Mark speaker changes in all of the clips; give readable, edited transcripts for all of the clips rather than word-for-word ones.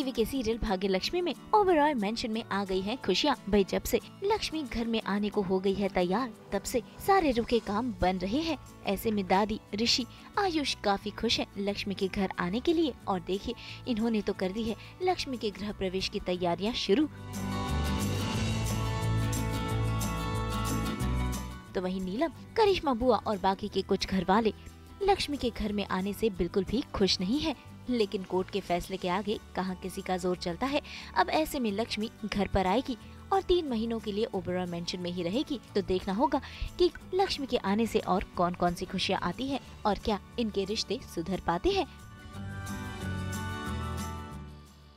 Speaker 1: TV के serial भाग्य लक्ष्मी में ओबेरॉय मेंशन में आ गई हैं खुशियाँ। भाई जब से लक्ष्मी घर में आने को हो गई है तैयार, तब से सारे रुके काम बन रहे हैं। ऐसे में दादी, ऋषि, आयुष काफी खुश हैं लक्ष्मी के घर आने के लिए। और देखिए, इन्होंने तो कर दी है लक्ष्मी के गृह प्रवेश की तैयारियाँ शुरू। तो वहीं नीलम, करिश्मा बुआ और बाकी के कुछ घर वाले लक्ष्मी के घर में आने से बिल्कुल भी खुश नहीं है। लेकिन कोर्ट के फैसले के आगे कहाँ किसी का जोर चलता है। अब ऐसे में लक्ष्मी घर पर आएगी और 3 महीनों के लिए ओबेरॉय मेंशन में ही रहेगी। तो देखना होगा कि लक्ष्मी के आने से और कौन कौन सी खुशियाँ आती हैं और क्या इनके रिश्ते सुधर पाते हैं।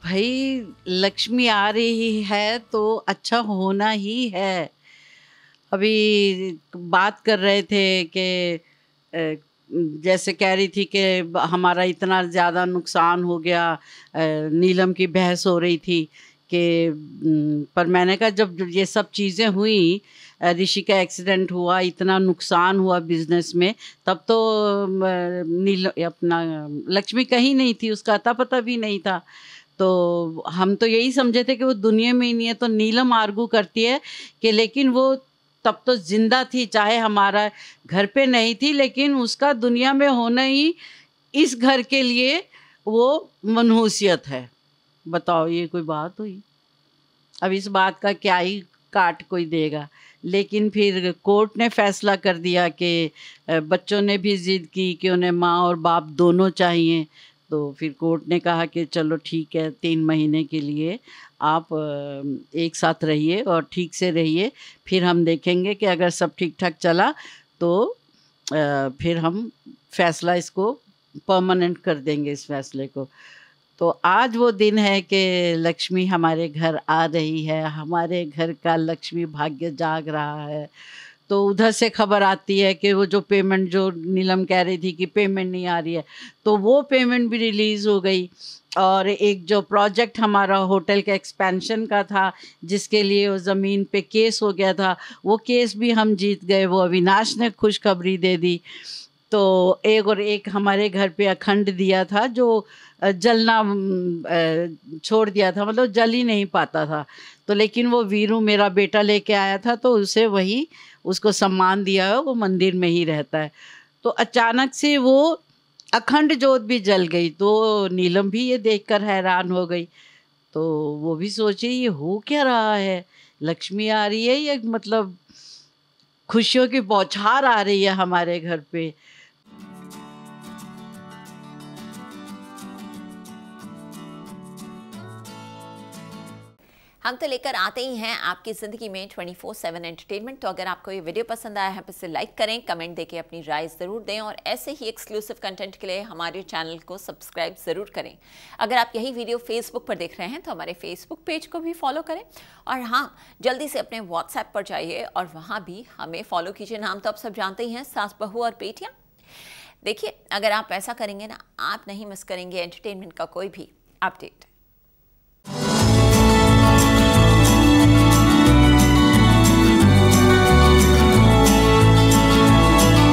Speaker 2: भाई लक्ष्मी आ रही है तो अच्छा होना ही है। अभी बात कर रहे थे कि जैसे कह रही थी कि हमारा इतना ज़्यादा नुकसान हो गया, नीलम की बहस हो रही थी कि पर मैंने कहा जब ये सब चीज़ें हुई, ऋषि का एक्सीडेंट हुआ, इतना नुकसान हुआ बिजनेस में, तब तो नीलम अपना लक्ष्मी कहीं नहीं थी, उसका अता पता भी नहीं था। तो हम तो यही समझे थे कि वो दुनिया में ही नहीं है। तो नीलम आर्गू करती है कि लेकिन वो तब तो जिंदा थी, चाहे हमारा घर पे नहीं थी, लेकिन उसका दुनिया में होना ही इस घर के लिए वो मनहूसियत है। बताओ ये कोई बात हुई? अब इस बात का क्या ही काट कोई देगा। लेकिन फिर कोर्ट ने फैसला कर दिया कि बच्चों ने भी जिद की कि उन्हें माँ और बाप दोनों चाहिए। तो फिर कोर्ट ने कहा कि चलो ठीक है, 3 महीने के लिए आप एक साथ रहिए और ठीक से रहिए, फिर हम देखेंगे कि अगर सब ठीक ठाक चला तो फिर हम फैसला इसको परमानेंट कर देंगे, इस फैसले को। तो आज वो दिन है कि लक्ष्मी हमारे घर आ रही है, हमारे घर का लक्ष्मी भाग्य जाग रहा है। तो उधर से खबर आती है कि वो जो पेमेंट, जो नीलम कह रही थी कि पेमेंट नहीं आ रही है, तो वो पेमेंट भी रिलीज़ हो गई। और एक जो प्रोजेक्ट हमारा होटल के एक्सपेंशन का था, जिसके लिए वो ज़मीन पे केस हो गया था, वो केस भी हम जीत गए। वो अविनाश ने खुशखबरी दे दी। तो एक हमारे घर पे अखंड दिया था जो जलना छोड़ दिया था, मतलब जल ही नहीं पाता था। तो लेकिन वो वीरू मेरा बेटा लेके आया था, तो उसे वही उसको सम्मान दिया है, वो मंदिर में ही रहता है। तो अचानक से वो अखंड जोत भी जल गई। तो नीलम भी ये देखकर हैरान हो गई। तो वो भी सोचे ये हो क्या रहा है, लक्ष्मी आ रही है या मतलब खुशियों की बौछार आ रही है हमारे घर पे।
Speaker 3: हम तो लेकर आते ही हैं आपकी ज़िंदगी में 24/7 एंटरटेनमेंट। तो अगर आपको ये वीडियो पसंद आया है तो इसे लाइक करें, कमेंट देके अपनी राय ज़रूर दें और ऐसे ही एक्सक्लूसिव कंटेंट के लिए हमारे चैनल को सब्सक्राइब ज़रूर करें। अगर आप यही वीडियो फेसबुक पर देख रहे हैं तो हमारे फेसबुक पेज को भी फॉलो करें। और हाँ, जल्दी से अपने व्हाट्सएप पर जाइए और वहाँ भी हमें फॉलो कीजिए। नाम तो आप सब जानते ही हैं, सास बहू और बेटियाँ। देखिए, अगर आप ऐसा करेंगे ना, आप नहीं मिस करेंगे एंटरटेनमेंट का कोई भी अपडेट।